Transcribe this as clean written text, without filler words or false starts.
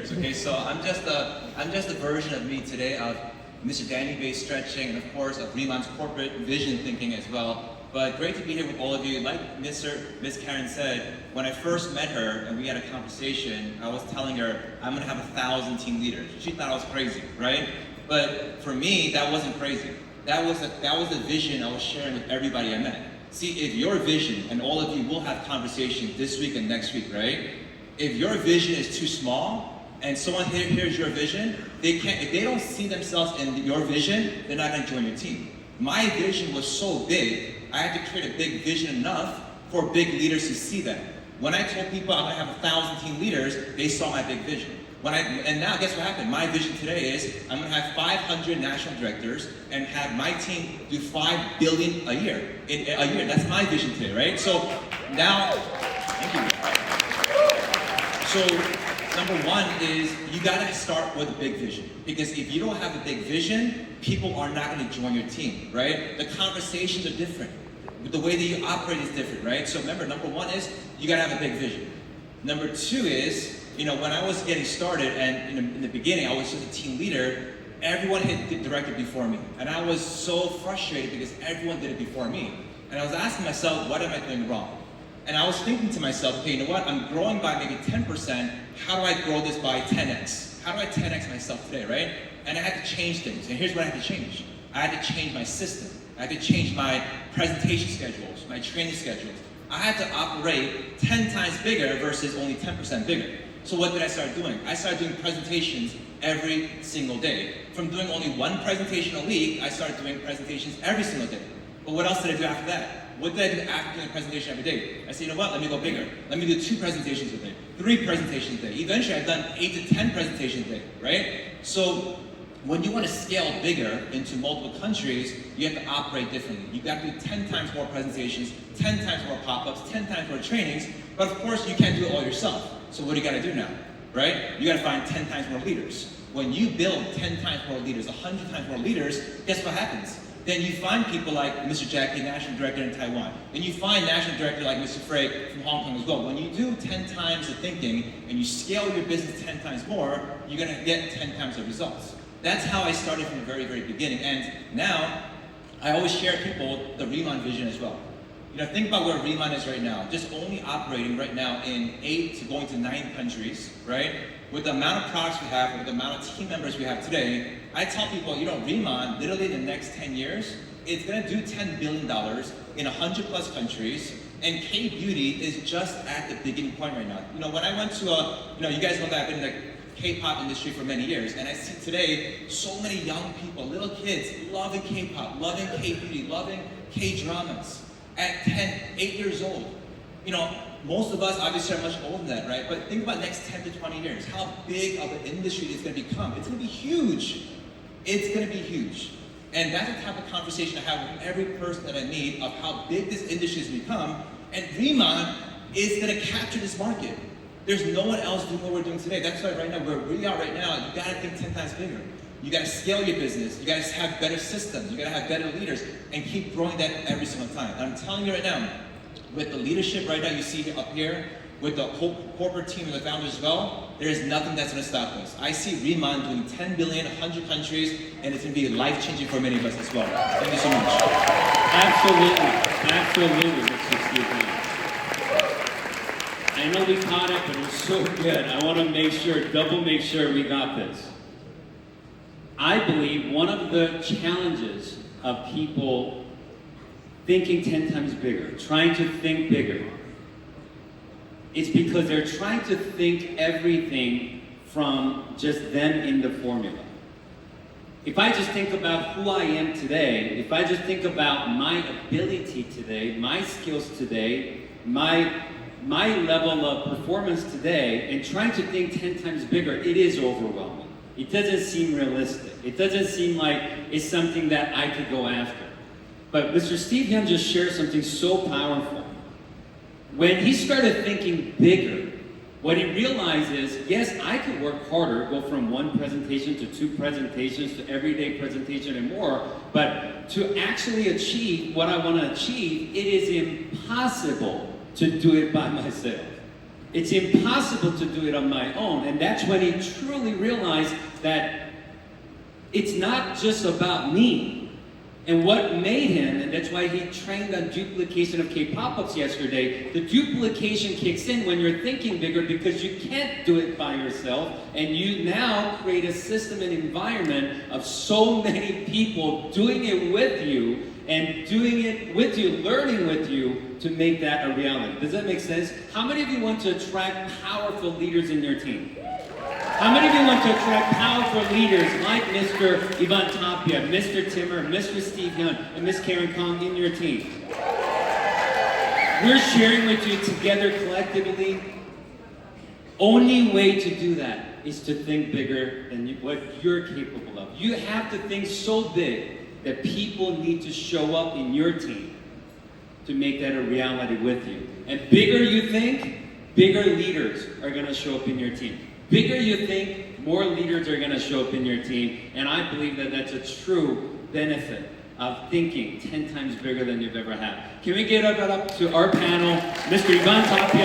leaders. Okay, so I'm just a version of me today of Mr. Danny based stretching, and of course of Riman's corporate vision thinking as well. But great to be here with all of you. Like Miss Karen said, when I first met her and we had a conversation, I was telling her I'm gonna have 1,000 team leaders. She thought I was crazy, right? But for me, that wasn't crazy. That was the vision I was sharing with everybody I met. See, if your vision, and all of you will have conversations this week and next week, right? If your vision is too small, and someone hears your vision, if they don't see themselves in your vision, they're not gonna join your team. My vision was so big, I had to create a big vision enough for big leaders to see that. When I told people I'm gonna have 1,000 team leaders, they saw my big vision. And now guess what happened? My vision today is I'm gonna have 500 national directors and have my team do $5 billion a year. That's my vision today, right? So now, thank you. So number one is you gotta start with a big vision. Because if you don't have a big vision, people are not gonna join your team, right? The conversations are different. The way that you operate is different, right? So remember, number one is you gotta have a big vision. Number two is, when I was getting started, and in the beginning, I was just a team leader, everyone had directed before me. And I was so frustrated because everyone did it before me. And I was asking myself, what am I doing wrong? And I was thinking to myself, okay, you know what? I'm growing by maybe 10%. How do I grow this by 10x? How do I 10x myself today, right? And I had to change things. And here's what I had to change. I had to change my system. I had to change my presentation schedules, my training schedules. I had to operate 10 times bigger versus only 10% bigger. So what did I start doing? I started doing presentations every single day. From doing only one presentation a week, I started doing presentations every single day. But what else did I do after that? What did I do after doing a presentation every day? I said, you know what, let me go bigger. Let me do 2 presentations a day, 3 presentations a day. Eventually I've done 8 to 10 presentations a day, right? So when you want to scale bigger into multiple countries, you have to operate differently. You got to do 10 times more presentations, 10 times more pop-ups, 10 times more trainings, but of course you can't do it all yourself. So what do you got to do now, right? You got to find 10 times more leaders. When you build 10 times more leaders, 100 times more leaders, guess what happens? Then you find people like Mr. Jackie, National Director in Taiwan. Then you find National Director like Mr. Frey from Hong Kong as well. When you do 10 times the thinking and you scale your business 10 times more, you're going to get 10 times the results. That's how I started from the very, very beginning. And now, I always share people the Riman vision as well. Think about where Riman is right now. Just only operating right now in 8 to going to 9 countries, right? With the amount of products we have, with the amount of team members we have today, I tell people, Riman, literally in the next 10 years, it's gonna do $10 billion in 100 plus countries, and K-Beauty is just at the beginning point right now. When I went to you guys know that I've been in the K-pop industry for many years, and I see today so many young people, little kids, loving K-pop, loving K-Beauty, loving K-dramas. At 10, 8 years old. Most of us obviously are much older than that, right? But think about the next 10 to 20 years, how big of an industry it's gonna become. It's gonna be huge. It's gonna be huge. And that's the type of conversation I have with every person that I meet of how big this industry has become. And Riman is gonna capture this market. There's no one else doing what we're doing today. That's why right now, where we are right now, you gotta think 10 times bigger. You gotta scale your business. You gotta have better systems. You gotta have better leaders and keep growing that every single time. And I'm telling you right now, with the leadership right now you see up here, with the whole corporate team and the founders as well, there is nothing that's gonna stop us. I see Riman doing 10 billion, 100 countries, and it's gonna be life-changing for many of us as well. Thank you so much. Absolutely, Mr. Steve. I know we caught it, but it was so good. I wanna make sure we got this. I believe one of the challenges of people thinking 10 times bigger, trying to think bigger, is because they're trying to think everything from just them in the formula. If I just think about who I am today, if I just think about my ability today, my skills today, my level of performance today, and trying to think 10 times bigger, it is overwhelming. It doesn't seem realistic. It doesn't seem like it's something that I could go after. But Mr. Steve Young just shared something so powerful. When he started thinking bigger, what he realized is, yes, I could work harder, go from 1 presentation to 2 presentations to everyday presentation and more, but to actually achieve what I want to achieve, it is impossible to do it by myself. it's impossible to do it on my own. And that's when he truly realized that it's not just about me. And what made him, and that's why he trained on duplication of K-pop-ups yesterday, the duplication kicks in when you're thinking bigger because you can't do it by yourself, and you now create a system and environment of so many people doing it with you, and doing it with you, learning with you, to make that a reality. Does that make sense? How many of you want to attract powerful leaders in your team? How many of you want to attract powerful leaders like Mr. Ivan Tapia, Mr. Timmer, Mr. Steve Hyun, and Ms. Karen Kong in your team? We're sharing with you together collectively. Only way to do that is to think bigger than what you're capable of. You have to think so big that people need to show up in your team to make that a reality with you. And bigger you think, bigger leaders are going to show up in your team. Bigger you think, more leaders are going to show up in your team. And I believe that that's a true benefit of thinking 10 times bigger than you've ever had. Can we get up to our panel, Mr. Ivan Tapia.